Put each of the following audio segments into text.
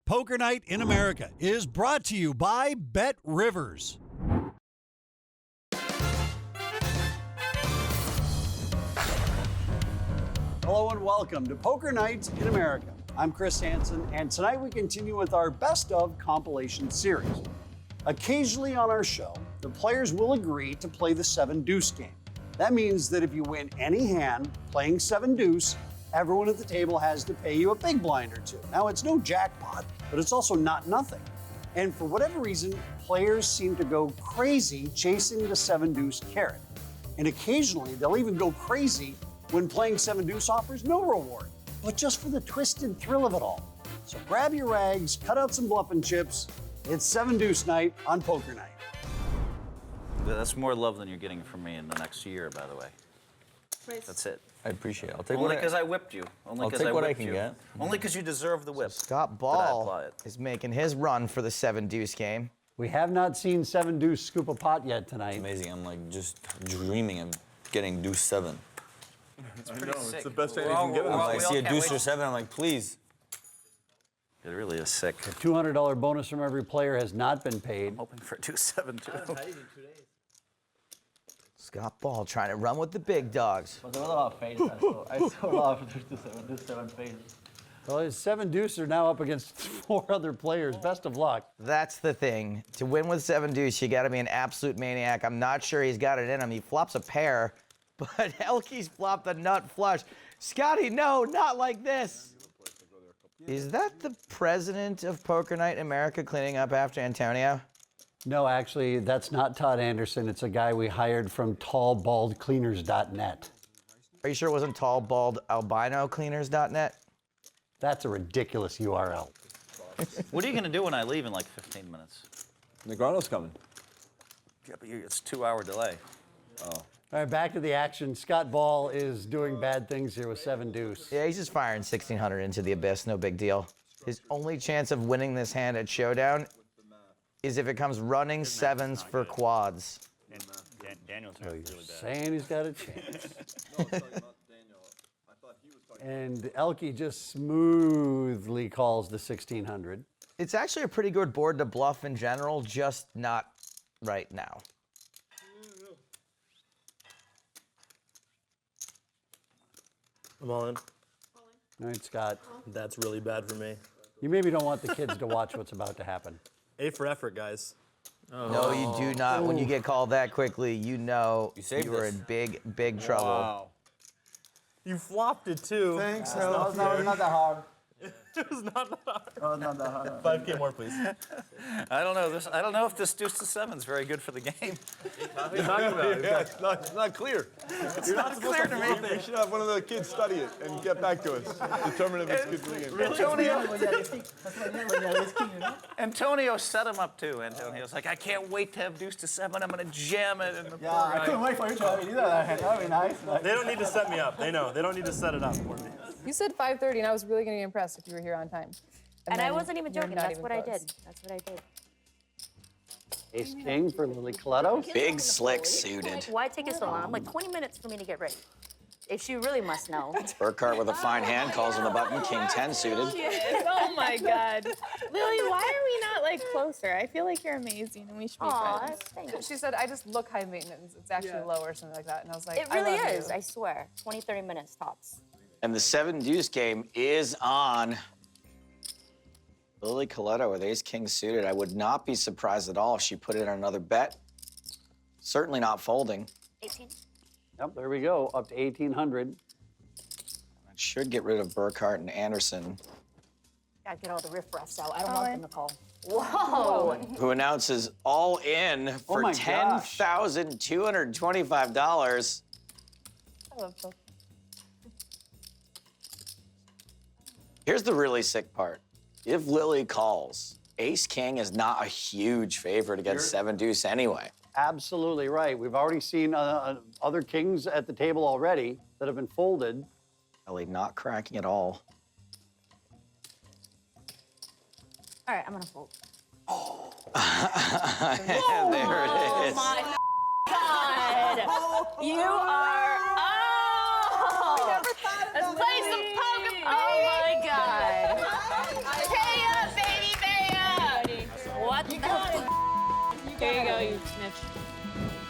Poker Night in America is brought to you by Bet Rivers. Hello and welcome to Poker Night in America. I'm Chris Hansen, and tonight we continue with our Best of compilation series. Occasionally on our show, the players will agree to play the seven-deuce game. That means that if you win any hand playing seven-deuce, everyone at the table has to pay you a big blind or two. Now, it's no jackpot, but it's also not nothing. And for whatever reason, players seem to go crazy chasing the seven-deuce carrot. And occasionally, they'll even go crazy when playing seven-deuce offers no reward, but just for the twisted thrill of it all. So grab your rags, cut out some bluffing chips. It's seven-deuce night on Poker Night. That's more love than you're getting from me in the next year, by the way. That's it. I appreciate it. I'll take Only because I whipped you. Only because I what I whipped can you. get. Only because you deserve the whip. Scott Ball is making his run for the seven-deuce game. We have not seen seven-deuce scoop a pot yet tonight. Amazing. I'm like just dreaming of getting deuce seven. It's pretty sick. It's the best hand you can get. I see a deuce or seven, I'm like, please. It really is sick. The $200 bonus from every player has not been paid. I'm hoping for 2-7 too. Scott Ball trying to run with the big dogs. But there was a lot of fades. I saw a lot of deuce seven fades. Well, his seven-deuce are now up against 4 other players. Best of luck. That's the thing. To win with seven-deuce, you got to be an absolute maniac. I'm not sure he's got it in him. He flops a pair, but Elke's flopped a nut flush. Scotty, no, not like this. Is that the president of Poker Night America cleaning up after Antonio? No, actually, that's not Todd Anderson. It's a guy we hired from tallbaldcleaners.net. Are you sure it wasn't tallbaldalbinocleaners.net? That's a ridiculous URL. What are you going to do when I leave in like 15 minutes? Negrano's coming. Yeah, but it's a 2-hour delay. Oh. All right, back to the action. Scott Ball is doing bad things here with seven-deuce. Yeah, he's just firing 1,600 into the abyss, no big deal. His only chance of winning this hand at Showdown is if it comes running sevens for quads. Daniel's So you're saying he's got a chance. And Elke just smoothly calls the 1,600. It's actually a pretty good board to bluff in general, just not right now. I'm all in. All right, Scott. That's really bad for me. You maybe don't want the kids to watch what's about to happen. A for effort, guys. No, you do not. When you get called that quickly, you know you are this. in big, big trouble. Wow. You flopped it too. Thanks, no, it's not that hard. It was not that hard. Oh, not that hard. 5K more, please. I don't know. I don't know if this deuce to 7 is very good for the game. What are you talking about? Yeah, it's not clear. You're not supposed clear to to me. You should have one of the kids study it and get back to us. Determine if it's good for the game. Antonio set him up too. Antonio's like, I can't wait to have deuce to 7. I'm going to jam it. In the Yeah, I couldn't wait for you to have it either. That would be nice. They don't need to set me up. They know. They don't need to set it up for me. You said 5:30, and I was really going to be impressed if you were here on time. And I then wasn't even you're joking. not That's even what I close. did. That's what I did. Ace King for Lily Coletto. Big slick suited. Why take it so long? Like 20 minutes for me to get ready. If she really must know. Burkhart with a fine hand calls on the button. King 10 suited. Oh my God. Lily, why are we not like closer? I feel like you're amazing and we should be Aw, friends. thanks. She said, I just look high maintenance. It's actually low or something like that. And I was like, It really I love is, you. I swear. 20, 30 minutes tops. And the seven-deuce game is on. Lily Coletto with ace king suited. I would not be surprised at all if she put in another bet. Certainly not folding. 18. Yep, there we go, up to 1,800. That should get rid of Burkhart and Anderson, Gotta get all the riffraffs out. I don't want them to call. Oh. Whoa. who announces all in for my gosh. $10,225. I love both. Here's the really sick part. If Lily calls, ace king is not a huge favorite against seven-deuce anyway. Absolutely right. We've already seen other kings at the table already that have been folded. Lily not cracking at all. All right, I'm gonna fold. And there it is. My God. You are. Oh. Let's play some poker. Oh my God. Pay up, baby. you snitched.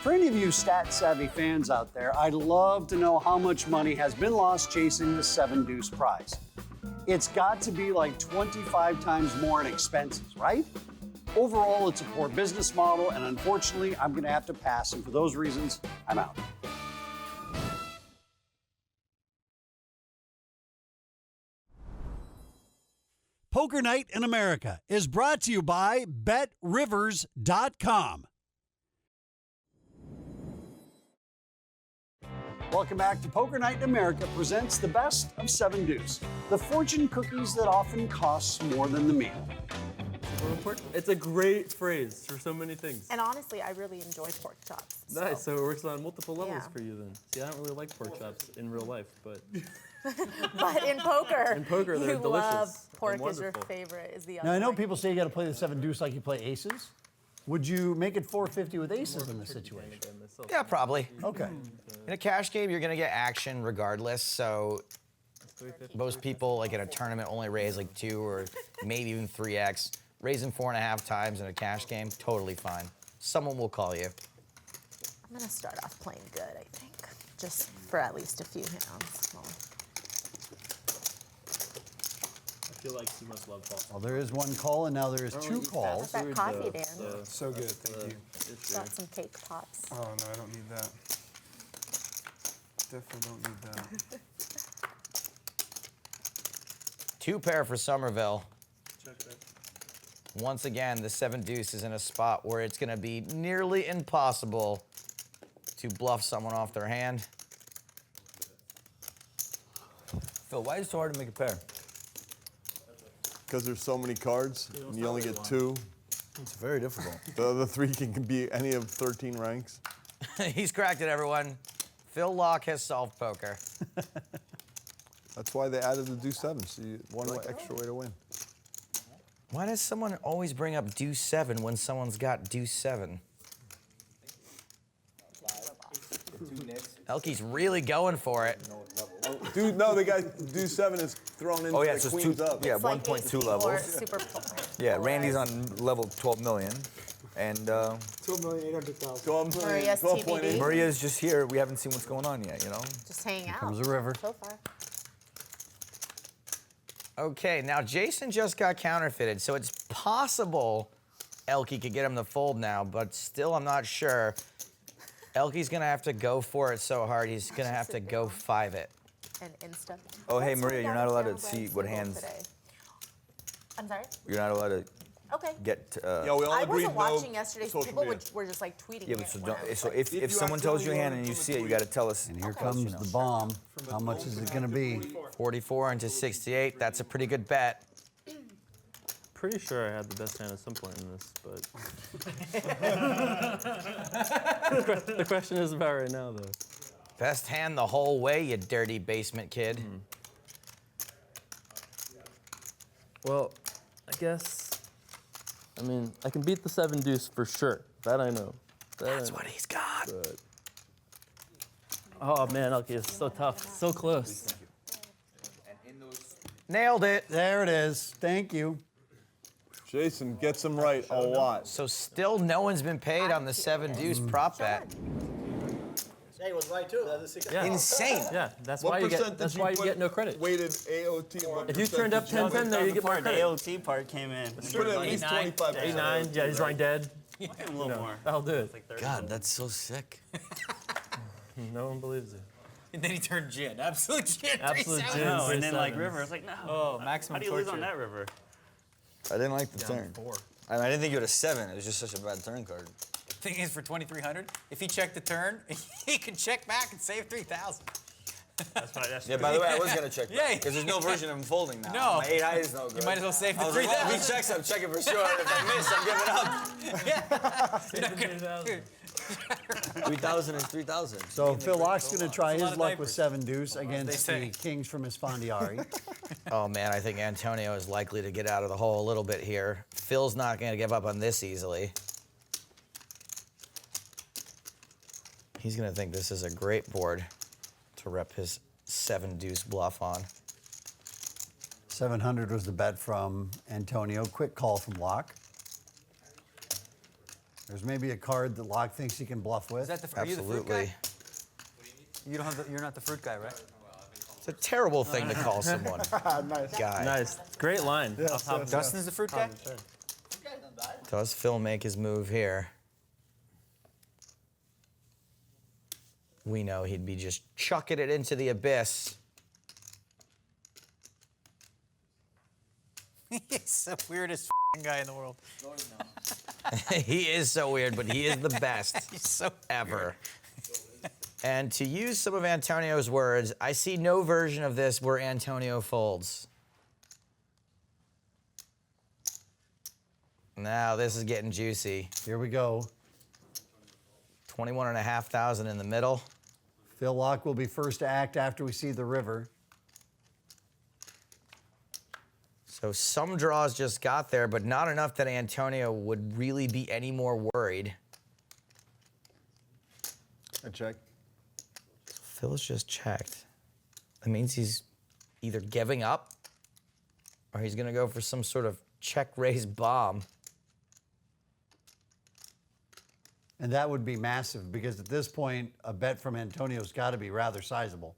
For any of you stat-savvy fans out there, I'd love to know how much money has been lost chasing the 7-deuce prize. It's got to be like 25 times more in expenses, right? Overall, it's a poor business model, and unfortunately, I'm gonna have to pass, and for those reasons, I'm out. Poker Night in America is brought to you by BetRivers.com. Welcome back to Poker Night in America presents the best of 7-deuce, the fortune cookies that often cost more than the meal. It's a great phrase for so many things. And honestly, I really enjoy pork chops. Nice, so it works on multiple levels Yeah. for you then. See, I don't really like pork chops in real life, but But in poker, they're you delicious love and pork is your wonderful. favorite, is the other Now, I know one. people say you got to play the 7-deuce like you play aces. Would you make it 450 with aces in this situation? Yeah, probably. Okay. In a cash game, you're gonna get action regardless. So most people, like in a tournament, only raise like 2 or maybe even 3x. Raising 4.5 times in a cash game, totally fine. Someone will call you. I'm gonna start off playing good, I think, just for at least a few hands. Well, I feel like you must love golf. Well, there is one call, and now there is 2 calls. that coffee, Dan. So good, thank you. Got some cake pops. Oh, no, I don't need that. Definitely don't need that. 2 pair for Somerville. Once again, the 7-deuce is in a spot where it's gonna be nearly impossible to bluff someone off their hand. Phil, why is it so hard to make a pair? Because there's so many cards, and you only get 2. It's very difficult. The other 3 can be any of 13 ranks. He's cracked it, everyone. Phil Laak has solved poker. That's why they added the deuce 7, so one extra way to win. Why does someone always bring up deuce 7 when someone's got deuce 7? Elky's really going for it. Dude, no, they got deuce 7 is thrown into Oh, yeah, the so it's queens 2, up. yeah, It's like 1.2 18 levels. or super Yeah, Randy's on level 12 million. And 12 Maria's 12.8. TBD. Maria's just here. We haven't seen what's going on yet, you know? Just hang out. comes the river. So far. Okay, now Jason just got counterfeited, so it's possible Elky could get him to fold now, but still I'm not sure. Elky's gonna have to go for it so hard, he's gonna have to go 5 it. And Insta. Oh, hey, Let's Maria, find you're out not if allowed to Daryl's see ready what to hands- today. I'm sorry? You're not allowed to Okay. get. Yeah, we all I agreed wasn't no watching yesterday, so social people media. were just like tweeting Yeah, it but so, when I don't, was, so like, if someone tells you a hand and you see it, you got to tell us. And here comes the bomb. How much is it gonna be? 44 into 68, that's a pretty good bet. pretty sure I had the best hand at some point in this, but the question is about right now, though. Best hand the whole way, you dirty basement kid. Well, I guess, I mean, I can beat the 7-deuce for sure. That I know. That's what he's got. But, oh man, okay, it's so tough, so close. Nailed it. There it is. Thank you. Jason gets them right a lot. So still no one's been paid on the 7-deuce prop bet. He was right too. That's a 6. Yeah. Insane. Yeah, that's What why you percent get. That's did why you put get no credit. Weighted AOT. What If you turned up 10-10 there, you get more The credit. AOT part came in. Put at least 25%. 8-9. Yeah, he's drawing dead. A little more. That'll do it. God, that's so sick. No one believes it. And then he turned gin. Absolute gin. Absolute 3-7. gin, No, and then like 3-7. river. It's like no. Oh, maximum How do you lose on torture. that river? I didn't like the turn. I didn't think you had a 7. It was just such a bad turn card. Thing is, for 2,300, if he checked the turn, he could check back and save 3,000. That's right. That's Yeah, by the way, I was going to check Yeah. because there's no version of him folding now. No. My 8 high is no good. You might as well save the I was like, well, if 3,000. he checks, I'm checking for sure. If I miss, I'm giving up. 3,000 is 3,000. So Phil Lock's going to try a lot his of luck with diapers. 7-deuce against the say. Kings from Esfandiari. Oh man, I think Antonio is likely to get out of the hole a little bit here. Phil's not going to give up on this easily. He's going to think this is a great board to rep his 7-deuce bluff on. 700 was the bet from Antonio. Quick call from Locke. There's maybe a card that Laak thinks he can bluff with. Is that the, are you the fruit Absolutely. guy? You don't have the, you're not the fruit guy, right? It's a terrible thing to call someone guy. Nice. Great line. Yes, yes, Dustin's the fruit guy? Does Phil make his move here? We know he'd be just chucking it into the abyss. He's the weirdest guy in the world. He is so weird, but he is the best He's so ever. And to use some of Antonio's words, I see no version of this where Antonio folds. Now this is getting juicy. Here we go. 21,500 in the middle. Phil Laak will be first to act after we see the river. So some draws just got there, but not enough that Antonio would really be any more worried. I check. Phil's just checked. That means he's either giving up or he's gonna go for some sort of check raise bomb. And that would be massive because at this point, a bet from Antonio's got to be rather sizable.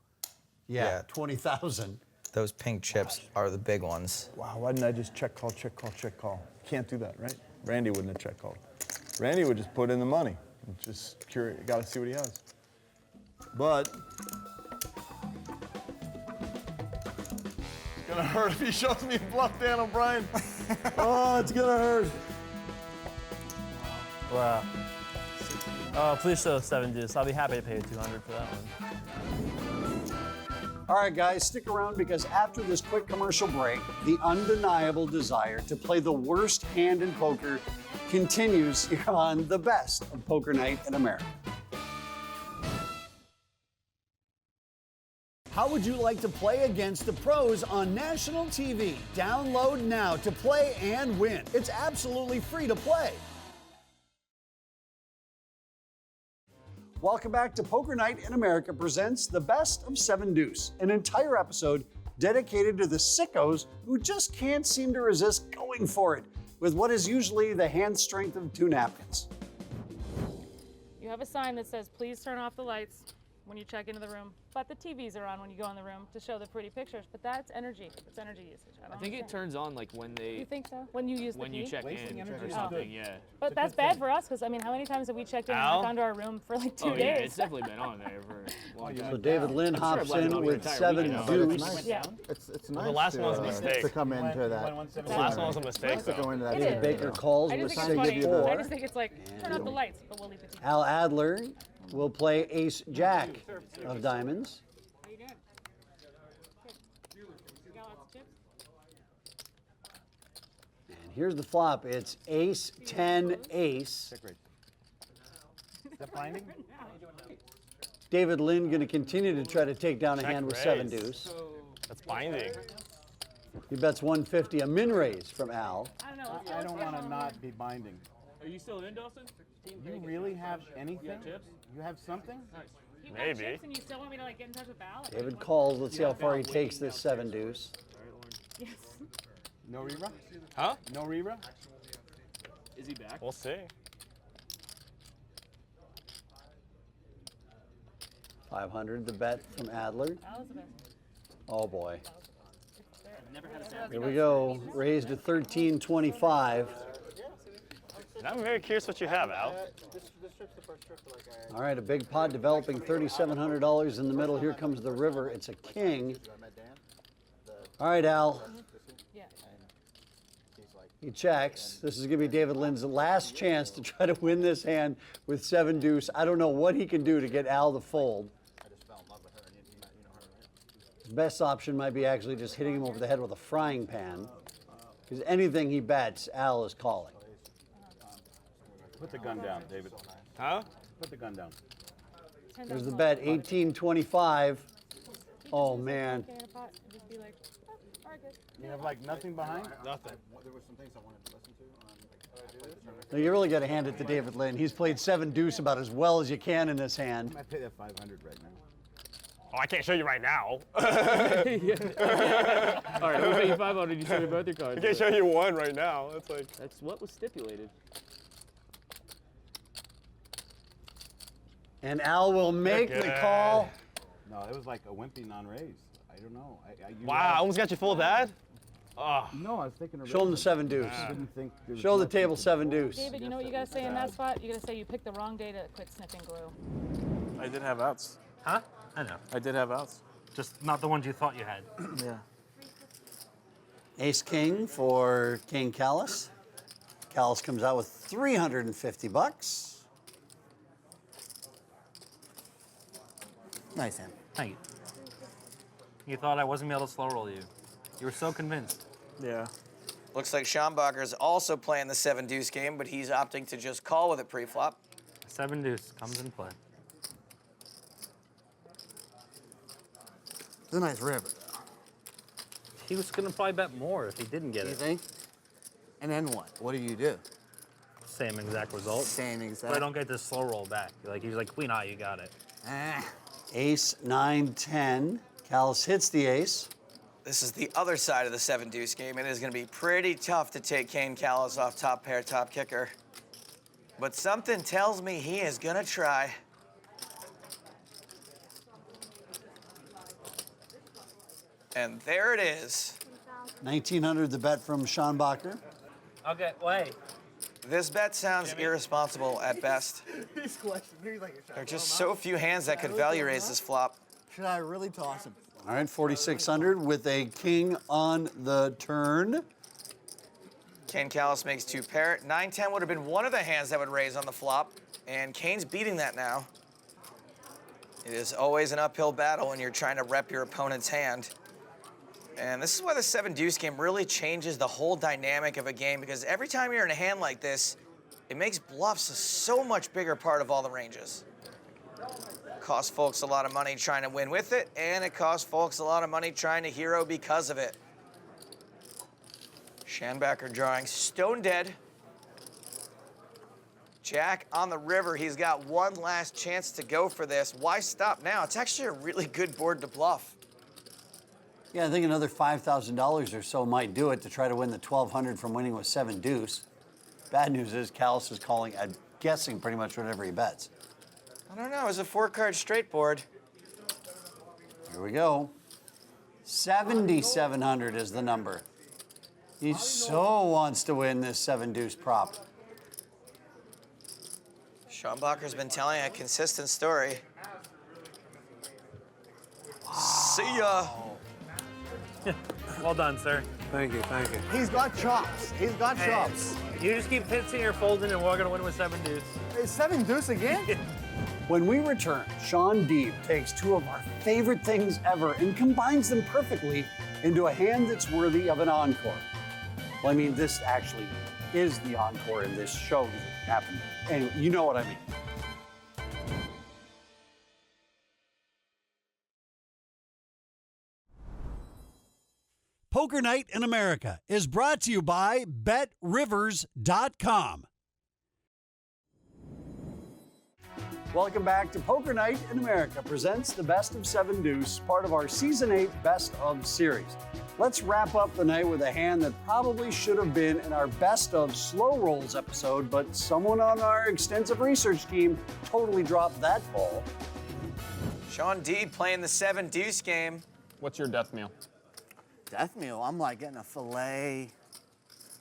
Yeah. 20,000. Those pink chips are the big ones. Wow, why didn't I just check call, check call, check call? Can't do that, right? Randy wouldn't have check called. Randy would just put in the money. Just curious, got to see what he has. But it's gonna hurt if he shows me a bluff, Dan O'Brien. Oh, it's gonna hurt. Wow. Oh, please show 7-deuce. I'll be happy to pay you 200 for that one. All right, guys, stick around because after this quick commercial break, the undeniable desire to play the worst hand in poker continues here on the best of Poker Night in America. How would you like to play against the pros on national TV? Download now to play and win. It's absolutely free to play. Welcome back to Poker Night in America presents the best of 7-deuce, an entire episode dedicated to the sickos who just can't seem to resist going for it with what is usually the hand strength of 2 napkins. You have a sign that says, please turn off the lights when you check into the room, but the TVs are on when you go in the room to show the pretty pictures, but that's energy. It's energy usage. I think it turns on like when they. You think so? When you use the when key? you check in or something, yeah. But that's bad for us because I mean, how many times have we checked in and gone to our room for like 2 Oh days? yeah, it's definitely been on there for a long time. So David Lynn hops sure in with 7-deuce. Yeah. It's nice the last one's a mistake. to come into that. The last one was a mistake, To go into that. It is. Baker calls I with just think it's funny. 7-4. I just think it's like, turn off the lights, but we'll leave the TV. Al Adler will play ace-jack of diamonds. How you doing? Good. You got lots of chips? And here's the flop. It's ace-10-ace. Is that binding? David Lynn going to continue to try to take down a Check hand with raise. 7-deuce. That's binding. He bets 150, a min raise from Al. I don't know. I don't want to not be binding. Are you still in, Dawson? You really have anything? You have something? You got Maybe. chips and you still want me to like get in touch with Val? David calls. Let's see how far he takes this 7-deuce. Yes. No Rira? Huh? No Rira? Is he back? We'll see. 500, the bet from Adler. Elizabeth. Oh boy. Never had a seven. Here we go. Raised to 1325. And I'm very curious what you have, Al. All right, a big pot developing, $3,700 in the middle. Here comes the river. It's a king. All right, Al. Yeah. He checks. This is going to be David Lynn's last chance to try to win this hand with 7-deuce. I don't know what he can do to get Al to fold. His best option might be actually just hitting him over the head with a frying pan. Because anything he bets, Al is calling. Put the gun down, David. Huh? Put the gun down. There's the bet, 1825. Oh, man. Get in a pot and just be like, oh, all right, good. You have like nothing behind? Nothing. There were some things I wanted to listen to. Now, you really got to hand it to David Lynn. He's played 7-deuce about as well as you can in this hand. I pay that 500 right now. Oh, I can't show you right now. All right, we'll pay you 500. You show me both your cards. I can't show you one right now. It's like. That's what was stipulated. And Al will make the call. No, it was like a wimpy non-raise. I don't know. Wow, I almost got you full of that. Oh. No, I was thinking of Show him the 7-deuce. Show the table 7-deuce. David, you know what you gotta say in that spot? You gotta say you picked the wrong day to quit sniffing glue. I did have outs. Huh? I know. I did have outs. Just not the ones you thought you had. Yeah. Ace King for King Callis. Callis comes out with 350 bucks. Nice hand. Thank you. You thought I wasn't able to slow roll you. You were so convinced. Yeah. Looks like Schanbacher is also playing the 7-deuce game, but he's opting to just call with it pre-flop. 7-deuce comes in play. It's a nice river. He was gonna probably bet more if he didn't get You it. think? And then what? What do you do? Same exact result. Same exact. But I don't get this slow roll back. He's like, queen eye, you got it. Ace, 9, 10. Callis hits the ace. This is the other side of the 7-deuce game. It is going to be pretty tough to take King Callis off top pair, top kicker. But something tells me he is going to try. And there it is. 1900 the bet from Schanbacher. Okay, wait. This bet sounds irresponsible at best. He's questioning. He's like, There are just so few hands that could value raise this flop. should I really toss him? All right, 4,600 with a king on the turn. King Callis makes 2 pair. 9-10 would have been one of the hands that would raise on the flop, and Kane's beating that now. It is always an uphill battle when you're trying to rep your opponent's hand. And this is why the 7-deuce game really changes the whole dynamic of a game, because every time you're in a hand like this, it makes bluffs a so much bigger part of all the ranges. Costs folks a lot of money trying to win with it, and it costs folks a lot of money trying to hero because of it. Schanbacher drawing stone dead. Jack on the river. He's got one last chance to go for this. Why stop now? It's actually a really good board to bluff. Yeah, I think another $5,000 or so might do it to try to win the 1,200 from winning with 7-deuce. Bad news is Callis is calling, guessing pretty much whatever he bets. I don't know. It's a 4-card straight board. Here we go. 7,700 is the number. He so wants to win this 7-deuce prop. Schanbacher's been telling a consistent story. See ya. Well done, sir. Thank you, thank you. He's got chops. He's got chops. You just keep hitting your folding, and we're gonna win with 7-deuce. Is 7-deuce again? When we return, Shaun Deeb takes 2 of our favorite things ever and combines them perfectly into a hand that's worthy of an encore. Well, I mean, this actually is the encore in this show that happened. Anyway, you know what I mean. Poker Night in America is brought to you by BetRivers.com. Welcome back to Poker Night in America presents the Best of 7-deuce, part of our Season 8 Best of series. Let's wrap up the night with a hand that probably should have been in our Best of Slow Rolls episode, but someone on our extensive research team totally dropped that ball. Shaun Deeb playing the 7-deuce game. What's your death meal? Death meal, I'm like getting a filet,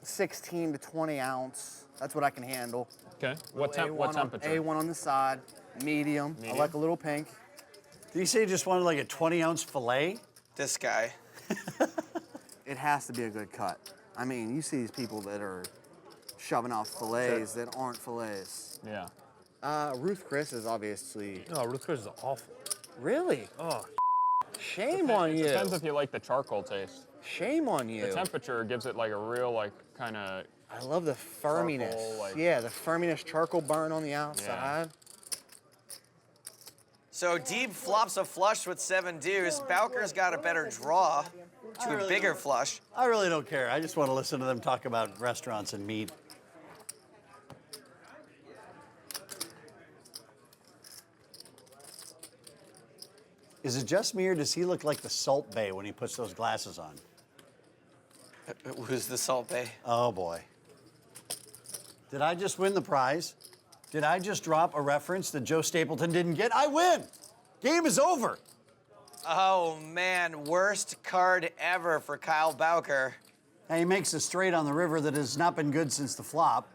16 to 20 ounce. That's what I can handle. Okay. What temperature? A1 on the side, medium. I like a little pink. Did you say you just wanted like a 20-ounce filet? This guy. It has to be a good cut. I mean, you see these people that are shoving off fillets that aren't fillets. Yeah. Ruth Chris is obviously. Oh, Ruth Chris is awful. Really? Oh. Shame on It you. depends if you like the charcoal taste. Shame on you. The temperature gives it like a real, like, kind of. I love the firminess. Charcoal, like- Yeah, the firminess charcoal burn on the outside. So Deeb flops a flush with 7-deuce. Bowker's got a better draw to a bigger flush. I really don't care. I just want to listen to them talk about restaurants and meat. Is it just me, or does he look like the Salt Bae when he puts those glasses on? Who's the Salt Bae? Oh, boy. Did I just win the prize? Did I just drop a reference that Joe Stapleton didn't get? I win. Game is over. Oh, man. Worst card ever for Kyle Bowker. Now he makes a straight on the river that has not been good since the flop.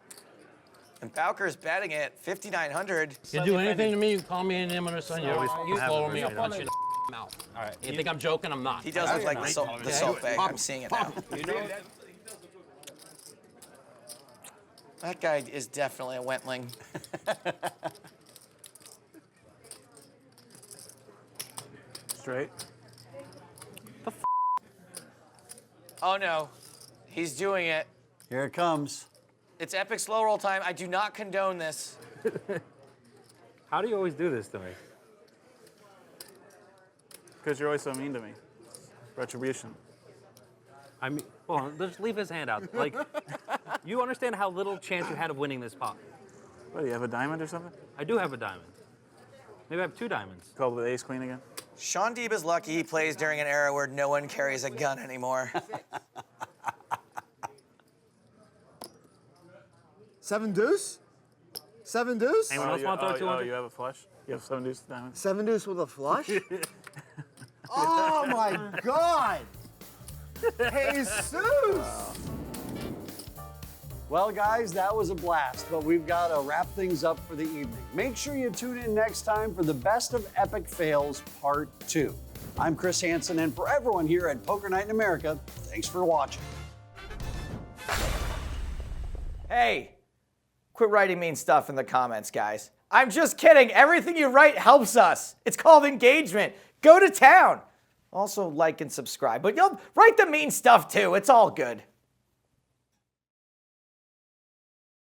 And Bowker's betting it 5,900. You do anything to me, you call me an name under the sun, you always follow me, I'll punch you in the mouth. All right. You think I'm joking? I'm not. He does look like the salt bag. I'm seeing it now. You know? That guy is definitely a Wentling. Straight. Oh, no. He's doing it. Here it comes. It's epic slow roll time. I do not condone this. How do you always do this to me? Because you're always so mean to me. Retribution. I mean, well, just leave his hand out. Like, you understand how little chance you had of winning this pot. What, do you have a diamond or something? I do have a diamond. Maybe I have 2 diamonds. Called with ace queen again? Shaun Deeb is lucky he plays during an era where no one carries a gun anymore. 7-deuce? 7-deuce? Anyone else want to throw 200? Oh, you have a flush? You have 7-deuce diamond? 7-deuce with a flush? Oh my God! Jesus! Well, guys, that was a blast, but we've got to wrap things up for the evening. Make sure you tune in next time for the Best of Epic Fails Part 2. I'm Chris Hansen, and for everyone here at Poker Night in America, thanks for watching. Hey, quit writing mean stuff in the comments, guys. I'm just kidding. Everything you write helps us. It's called engagement. Go to town. Also, like and subscribe, but you'll write the mean stuff too. It's all good.